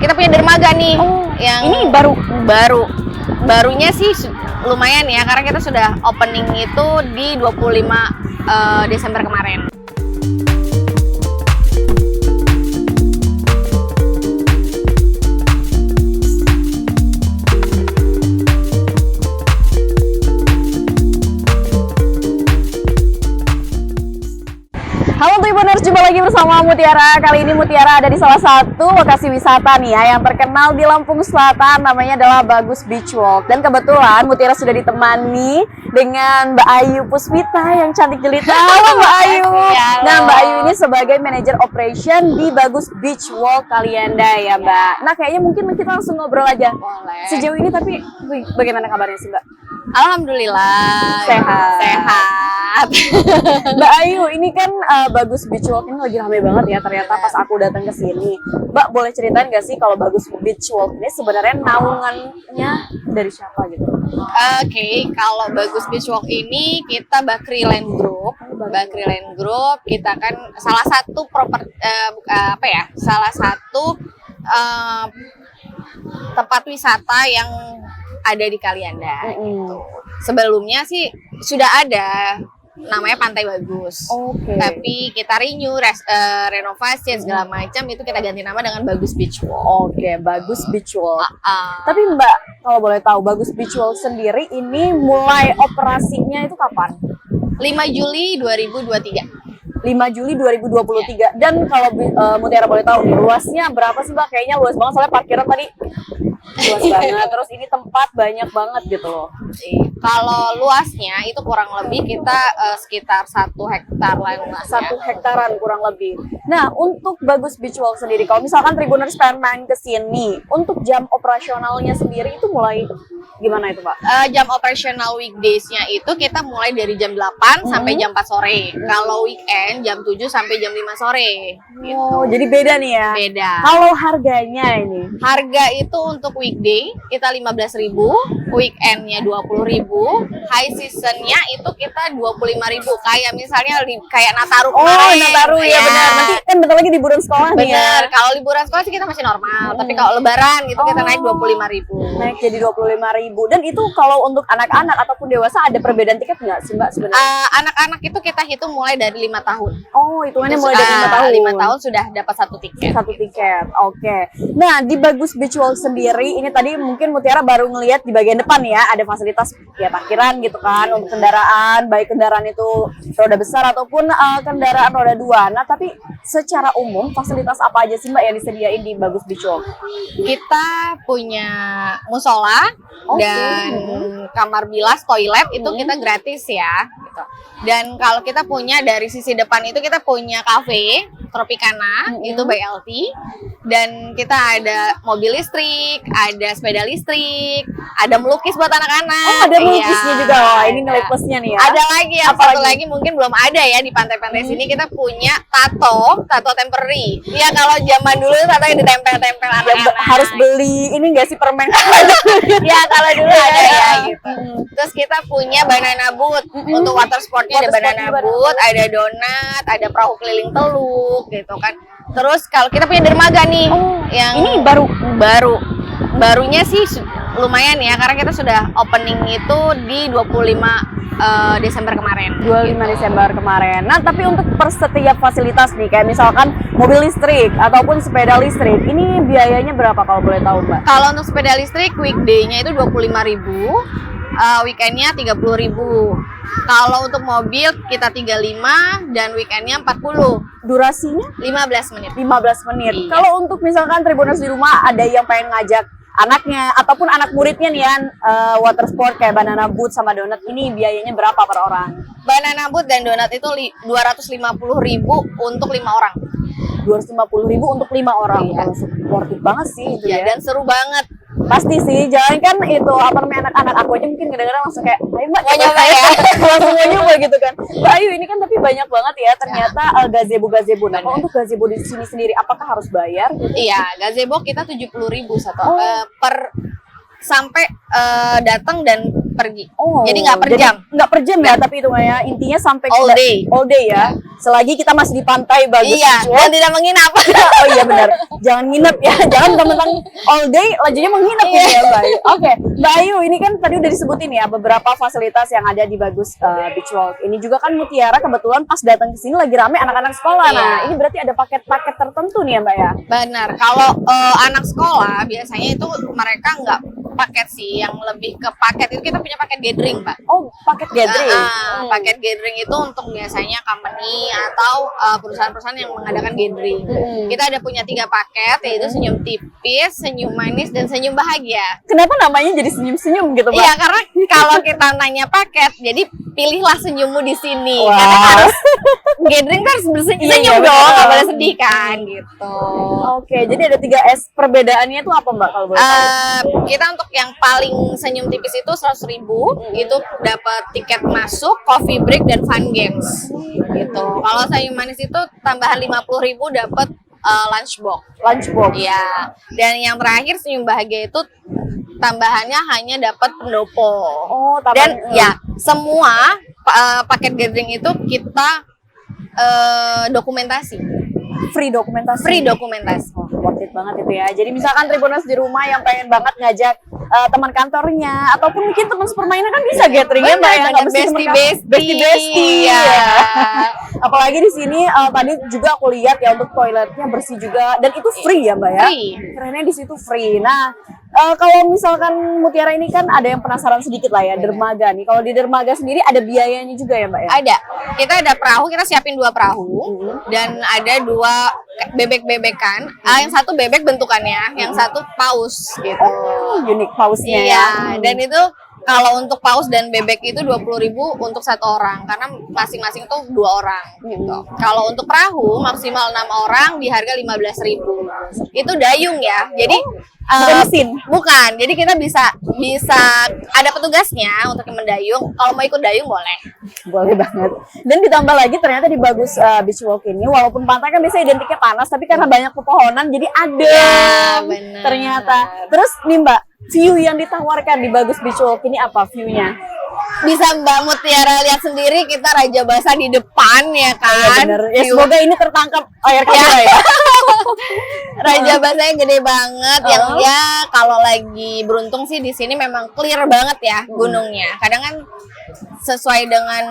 kita punya dermaga nih. Yang ini barunya sih lumayan ya, karena kita sudah opening itu di 25 Desember kemarin. Halo Tribuners, jumpa lagi bersama Mutiara. Kali ini Mutiara ada di salah satu lokasi wisata nih ya, yang terkenal di Lampung Selatan, namanya adalah Bagus Beach Walk. Dan kebetulan Mutiara sudah ditemani dengan Mbak Ayu Puspita yang cantik jelita. Halo Mbak Ayu. Nah, Mbak Ayu ini sebagai manajer operation di Bagus Beach Walk Kalianda ya Mbak. Nah, kayaknya mungkin kita langsung ngobrol aja. Boleh. Sejauh ini tapi bagaimana kabarnya sih Mbak? Alhamdulillah sehat. Mbak Ayu, ini kan Bagus Beach Walk ini lagi ramai banget ya ternyata pas aku datang ke sini. Mbak boleh ceritain nggak sih kalau Bagus Beach Walk ini sebenarnya naungannya dari siapa gitu? Oke, kalau Bagus Beach Walk ini kita Bakri Land Group. Bakri Land Group kita kan salah satu salah satu tempat wisata yang ada di Kalianda gitu. Sebelumnya sih sudah ada namanya Pantai Bagus. Tapi kita renew, renovasi segala macam, itu kita ganti nama dengan Bagus Beach Walk. Bagus Beach Walk. Tapi Mbak, kalau boleh tahu Bagus Beach Walk sendiri ini mulai operasinya itu kapan? 5 Juli 2023. 5 Juli 2023. Dan kalau Mutiara boleh tahu nih, luasnya berapa sih Mbak? Kayaknya luas banget, soalnya parkiran tadi luas banget. Terus ini tempat banyak banget gitu loh. Kalau luasnya itu kurang lebih kita sekitar 1 hektar lah luasnya. 1 hektaran kurang lebih. Nah, untuk Bagus Beach Walk sendiri, kalau misalkan Tribuners pengen main ke sini, untuk jam operasionalnya sendiri itu mulai gimana itu Pak? Jam operasional weekdays-nya itu kita mulai dari jam 8 sampai jam 4 sore. Kalau weekend jam 7 sampai jam 5 sore. Gitu. Jadi beda nih ya? Beda. Kalau harganya ini? Harga itu untuk weekday kita 15.000, weekendnya 20.000, high seasonnya itu kita 25.000. Kayak misalnya kayak Nataru kemarin. Nataru ya benar. Nanti kan bentar lagi liburan sekolah nih ya. Bener, kalau liburan sekolah sih kita masih normal. Tapi kalau lebaran gitu kita naik 25.000. Naik jadi 25.000. Dan itu kalau untuk anak-anak ataupun dewasa ada perbedaan tiket nggak sih Mbak sebenarnya? Anak-anak itu kita hitung mulai dari 5 tahun. Hitungannya mulai dari 5 tahun. 5 tahun sudah dapat 1 tiket. 1 tiket, oke. Nah, di Bagus Beach Walk sendiri, ini tadi mungkin Mutiara baru ngelihat di bagian depan ya, ada fasilitas ya parkiran gitu kan, untuk kendaraan, baik kendaraan itu roda besar ataupun kendaraan roda 2. Nah, tapi secara umum fasilitas apa aja sih Mbak yang disediain di Bagus Beach Walk? Kita punya musola dan kamar bilas, toilet itu kita gratis ya gitu. Dan kalau kita punya dari sisi depan itu kita punya cafe Tropicana itu by LT, dan kita ada mobil listrik, ada sepeda listrik, ada melukis buat anak-anak. Ada melukisnya juga. Wah, ini nilai plusnya nih ya. Ada lagi yang satu lagi mungkin belum ada ya di pantai-pantai sini, kita punya tato temporary. Ya kalau zaman dulu tato yang ditempel-tempel anak-anak. Harus beli ini enggak sih permen? Ya kalau dulu ada ya gitu. Terus kita punya banana boat untuk water sportnya, ada banana boat, ada donat, ada perahu keliling teluk gitu kan. Terus kalau kita punya dermaga nih, yang ini barunya sih lumayan ya, karena kita sudah opening itu di 25 Desember kemarin. 25 Desember kemarin. Nah, tapi untuk per setiap fasilitas nih, kayak misalkan mobil listrik ataupun sepeda listrik, ini biayanya berapa kalau boleh tahu Mbak? Kalau untuk sepeda listrik weekday-nya itu 25.000, weekend-nya 30.000. Kalau untuk mobil kita 35 dan weekend-nya 40. Durasinya 15 menit. 15 menit. Iya. Kalau untuk misalkan Tribuners di rumah ada yang pengen ngajak anaknya ataupun anak muridnya nih ya, water sport kayak banana boat sama donat, ini biayanya berapa per orang? Banana boat dan donat itu 250.000 untuk 5 orang. 250.000 untuk 5 orang. Iya. Worth it banget sih itu ya. Dan seru banget. Pasti sih, jangan kan itu apa namanya, anak-anak aku aja mungkin kadang-kadang langsung kayak, ayo Mbak, mau nyoba ya, langsung mau nyoba gitu kan. Mbak Ayu, ini kan tapi banyak banget ya ternyata gazebo. Nah, kalau untuk gazebo di sini sendiri, apakah harus bayar? Iya, gazebo kita 70.000 per sampai datang dan pergi. Oh, jadi nggak per jam. Nggak per jam ya, tapi itu ya intinya sampai All day. All day ya. Selagi kita masih di pantai bagus. Iya, dan tidak menginap. Oh iya benar. Jangan nginep ya. Jangan teman-teman all day lajunya menginap ya, Mbak Ayu. Oke, Mbak Ayu ini kan tadi udah disebutin ya beberapa fasilitas yang ada di Bagus Beach Walk. Ini juga kan Mutiara kebetulan pas datang ke sini lagi rame anak-anak sekolah. Iya. Nah, ini berarti ada paket-paket tertentu nih ya, Mbak ya. Benar. Kalau anak sekolah biasanya itu mereka nggak paket sih, yang lebih ke paket itu kita punya paket gathering, Mbak. Oh, paket gathering. Paket gathering itu untuk biasanya company atau perusahaan-perusahaan yang mengadakan gathering. Kita ada punya 3 paket, yaitu senyum tipis, senyum manis, dan senyum bahagia. Kenapa namanya jadi senyum-senyum gitu, Mbak? Iya, karena kalau kita nanya paket, jadi pilihlah senyummu di sini. Wow. Karena harus gathering kan harus bersenyum Iya, dong, betul. nggak boleh sedih kan, gitu. Oke, jadi ada 3S. Perbedaannya itu apa, Mbak, kalau boleh tahu? Kita untuk yang paling senyum tipis itu 100.000, itu dapat tiket masuk, coffee break, dan fun games. Gitu. Kalau senyum manis itu tambahan 50.000 dapat lunchbox. Lunchbox. Iya. Dan yang terakhir senyum bahagia itu tambahannya hanya dapat pendopo. Oh, Dan ya semua paket gathering itu kita dokumentasi. Free dokumentasi. Free dokumentasi. Oh, worth it banget itu ya. Jadi misalkan Tribuners di rumah yang pengen banget ngajak teman kantornya ataupun mungkin teman sepermainan kan bisa gathering ya, Mbak ya. Nggak mesti teman bestie. Iya. Apalagi di sini tadi juga aku lihat ya untuk toiletnya bersih juga dan itu free ya, Mbak ya. Free. Kerennya di situ free. Nah, kalau misalkan Mutiara ini kan ada yang penasaran sedikit lah ya, dermaga nih. Kalau di dermaga sendiri ada biayanya juga ya, Mbak ya? Ada. Kita ada perahu, kita siapin 2 perahu dan ada 2 bebek-bebekan. Yang satu bebek bentukannya, yang satu paus gitu. Oh, unik pausnya Iya, ya. dan itu kalau untuk paus dan bebek itu 20.000 untuk 1 orang karena masing-masing itu 2 orang gitu. Kalau untuk perahu maksimal 6 orang di harga 15.000. Itu dayung ya. Jadi Bukan mesin. Bukan. Jadi kita bisa ada petugasnya untuk yang mendayung. Kalau mau ikut dayung boleh. Boleh banget. Dan ditambah lagi ternyata di Bagus Beach Walk ini walaupun pantai kan biasanya identiknya panas tapi karena banyak pepohonan jadi adem. Ya, bener. Ternyata. Terus nih Mbak, view yang ditawarkan di Bagus Beach Walk ini apa view-nya? Bisa Mbak Mutiara lihat sendiri, kita Raja Basa di depan ya kan. Bener. Ya, semoga ini tertangkap layar kamera ya. Raja Basanya gede banget, yang ya kalau lagi beruntung sih di sini memang clear banget ya gunungnya. Kadang kan sesuai dengan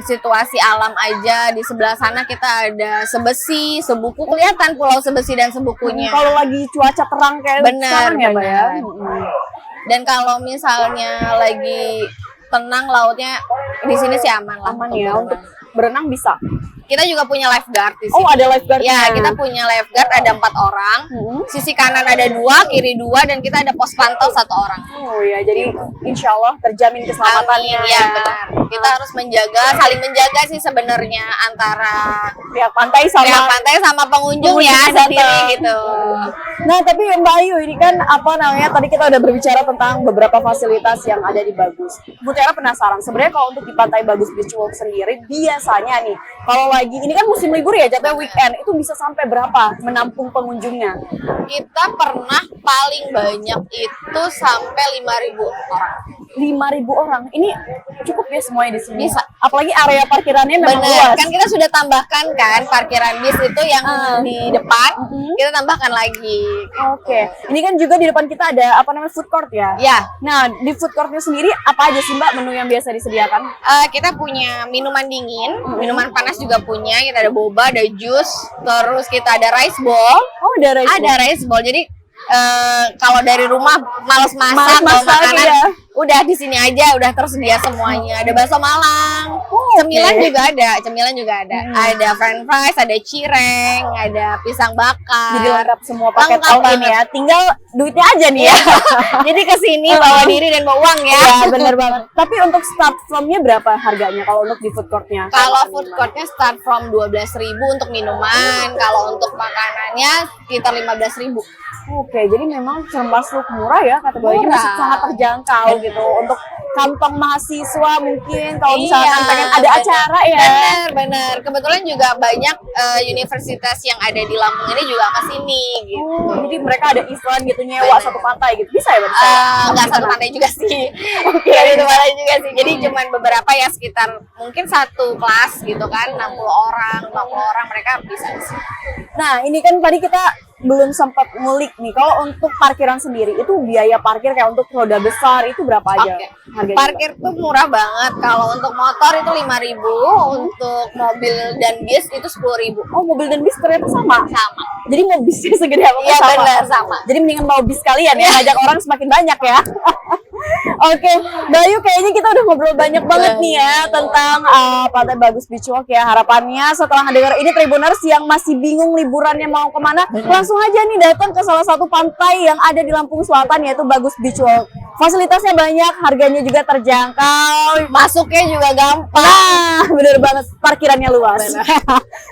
situasi alam aja, di sebelah sana kita ada Sebesi, Sebuku, kelihatan Pulau Sebesi dan Sebukunya. Kalau lagi cuaca terang kayak sekarang ya, Mbak ya. Dan kalau misalnya lagi tenang lautnya di sini sih aman lah. Aman ya, untuk berenang bisa. Kita juga punya lifeguard di sini. Oh, ada lifeguard. Ya, kita punya lifeguard ada 4 orang. Sisi kanan ada 2, kiri 2, dan kita ada pos pantau 1 orang. Oh ya, jadi insya Allah terjamin keselamatannya. Amin, ya benar. Kita harus saling menjaga sih sebenarnya antara pihak pantai sama pengunjung ya sendiri gitu. Nah, tapi Mbak Ayu ini kan tadi kita udah berbicara tentang beberapa fasilitas yang ada di Bagus. Mutiara penasaran sebenarnya kalau untuk di Pantai Bagus Beach Walk sendiri biasanya nih kalau lagi ini kan musim libur ya, jatuhnya weekend, itu bisa sampai berapa menampung pengunjungnya? Kita pernah paling banyak itu sampai 5.000 orang. 5.000 orang. Ini cukup ya semuanya di sini. Bisa. Apalagi area parkirannya memang Bener, luas. kan kita sudah tambahkan kan parkiran bis itu yang di depan, kita tambahkan lagi. Oke. Ini kan juga di depan kita ada food court ya? Ya. Nah, di food courtnya sendiri apa aja sih Mbak menu yang biasa disediakan? Kita punya minuman dingin, minuman panas juga punya. Kita ada boba, ada jus, terus kita ada rice bowl. Oh, ada rice bowl. Ada rice bowl. Jadi kalau dari rumah males masak, Males masak, makanan iya. udah di sini aja, udah tersedia semuanya. Ada bakso Malang, cemilan juga ada. Ada french fries, ada cireng, ada pisang bakar. Jadi lengkap semua paket Lengkap all in banget. ya. Tinggal duitnya aja nih ya. Jadi kesini bawa diri dan bawa uang ya. Ya, bener banget. Tapi untuk start from-nya berapa harganya kalau untuk di food court-nya? Kalau food court-nya start from 12.000 untuk minuman, kalau untuk makanannya sekitar 15.000. Oke, jadi memang termasuk murah ya kategorinya, masih sangat terjangkau. gitu untuk kantong mahasiswa mungkin kalau misalkan Iya, pengen ada bener. acara ya. Bener. Kebetulan juga banyak universitas yang ada di Lampung ini juga kesini gitu. Jadi mereka ada event gitu nyewa satu pantai gitu. Bisa ya Mbak? Bisa ya? Nggak satu pantai juga sih. Oke. Nggak satu pantai juga sih. Jadi cuman beberapa ya sekitar mungkin satu kelas gitu kan 60 orang, 50 orang mereka bisa di sini. Nah, ini kan tadi kita belum sempat ngulik nih. Kalau untuk parkiran sendiri, itu biaya parkir kayak untuk roda besar itu berapa aja Oke. harganya? Parkir tuh murah banget. Kalau untuk motor itu 5.000, untuk mobil dan bis itu 10.000. Oh, mobil dan bis ternyata sama. Sama. Jadi mau bisnya segede apa Iya, sama. benar, sama. Jadi mendingan mau bis kalian ya, ngajak orang semakin banyak ya. Oke, Bayu kayaknya kita udah ngobrol banyak banget nih ya tentang Pantai Bagus Beach Walk ya. Harapannya setelah dengar ini Tribuners yang masih bingung liburannya mau kemana, langsung aja nih datang ke salah satu pantai yang ada di Lampung Selatan yaitu Bagus Beach Walk. Fasilitasnya banyak, harganya juga terjangkau. Masuknya juga gampang. Nah, bener banget, parkirannya luas.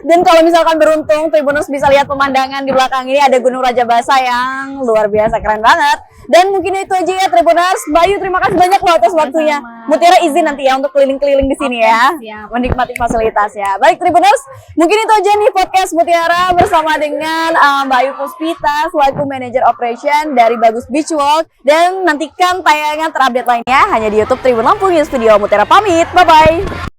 Dan kalau misalkan beruntung, Tribuners bisa lihat pemandangan di belakang ini ada Gunung Raja Basa yang luar biasa keren banget. Dan mungkin itu aja ya Tribuners. Bayu, terima kasih banyak loh atas waktunya. Mutiara izin nanti ya untuk keliling-keliling di sini ya, menikmati fasilitas ya. Baik Tribuners, mungkin itu aja nih podcast Mutiara bersama dengan Bayu Puspita selaku Manager Operation dari Bagus Beach Walk. Dan nantikan tayangan terupdate lainnya hanya di YouTube Tribun Lampung News Studio. Mutiara pamit, bye-bye.